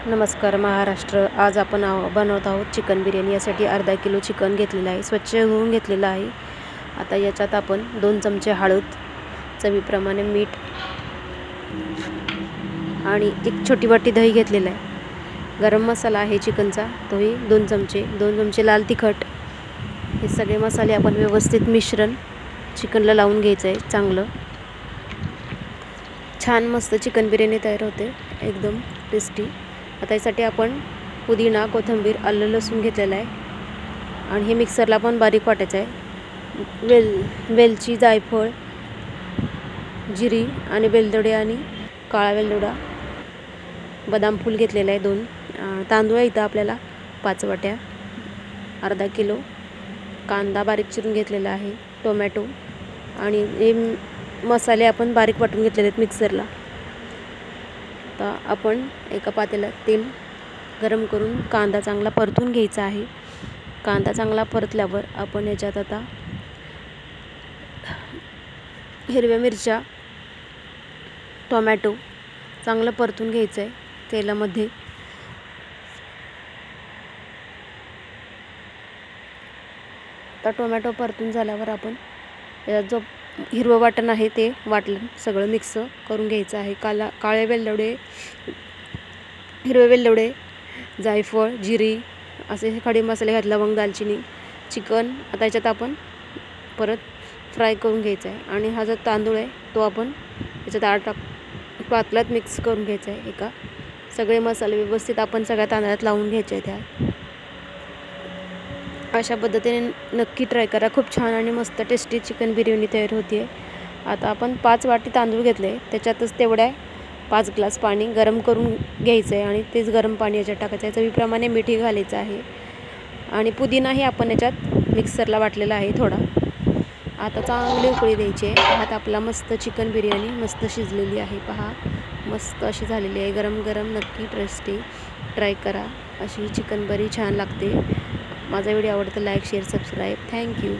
नमस्कार महाराष्ट्र। आज आपण बनवत आहोत चिकन बिर्याणी। यासाठी अर्धा किलो चिकन घेतलेलं आहे, स्वच्छ धुवून घेतलेलं आहे। आता याच्यात आपण 2 चमचे हळद, चवीप्रमाणे मीठ आणि एक छोटी वाटी दही घेतलेलं आहे। गरम मसाला आहे चिकनचा, तोही 2 चमचे लाल तिखट। हे सगळे मसाले आपण व्यवस्थित मिश्रण चिकनला लावून घ्यायचं आहे। चांगलं छान मस्त चिकन बिर्याणी तयार होते, एकदम टेस्टी। आता यासाठी आपण पुदिना, कोथिंबीर, आलं, लसूण घेतलेलं आहे आणि हे मिक्सरला पण बारीक वाटायचं आहे। वेलची, जायफळ, जिरी आणि वेलदोडे आणि काळा वेलदोडा, बदाम फूल घेतलेलं आहे 2। तांदूळ इथं आपल्याला 5 वाट्या, अर्धा किलो कांदा बारीक चिरून घेतलेला आहे, टोमॅटो आणि हे मसाले आपण बारीक वाटून घेतलेले आहेत मिक्सरला। आता आपण एका पातेल्यात तेल गरम करून कांदा चांगला परतून घ्यायचा आहे। कांदा चांगला परतल्यावर आपण याच्यात आता हिरव्या मिरच्या, टोमॅटो चांगलं परतून घ्यायचं आहे तेलामध्ये। आता टोमॅटो परतून झाल्यावर आपण यात जो हिरवं वाटण आहे ते वाटण सगळं मिक्स करून घ्यायचं आहे। काळे वेलदोडे, हिरवे वेलदोडे, जायफळ, जिरी असे खडे मसाले घातले, लवंग, दालचिनी, चिकन आता याच्यात आपण परत फ्राय करून घ्यायचं आहे। आणि हा जो तांदूळ आहे तो आपण याच्यात पातेल्यात मिक्स करून घ्यायचा आहे। एका सगळे मसाले व्यवस्थित आपण सगळ्या तांदळात लावून घ्यायचे आहेत। अशा पद्धतीने नक्की ट्राय करा, खूप छान आणि मस्त टेस्टी चिकन बिर्याणी तयार होती आहे। आता आपण 5 वाटी तांदूळ घेतले, त्याच्यातच तेवढ्या 5 ग्लास पाणी गरम करून घ्यायचं आहे आणि तेच गरम पाणी याच्यात टाकायचं आहे। चवीप्रमाणे मीठही घालायचं आहे आणि पुदिनाही आपण याच्यात मिक्सरला वाटलेला आहे थोडा। आता चांगली उकळी द्यायची आहे। आता आपला मस्त चिकन बिर्याणी मस्त शिजलेली आहे, पहा मस्त अशी झालेली आहे। गरम गरम नक्की टेस्टी ट्राय करा, अशी चिकन बरी छान लागते। माझा व्हिडिओ आवडता लाईक, शेअर, सबस्क्राईब। थँक्यू।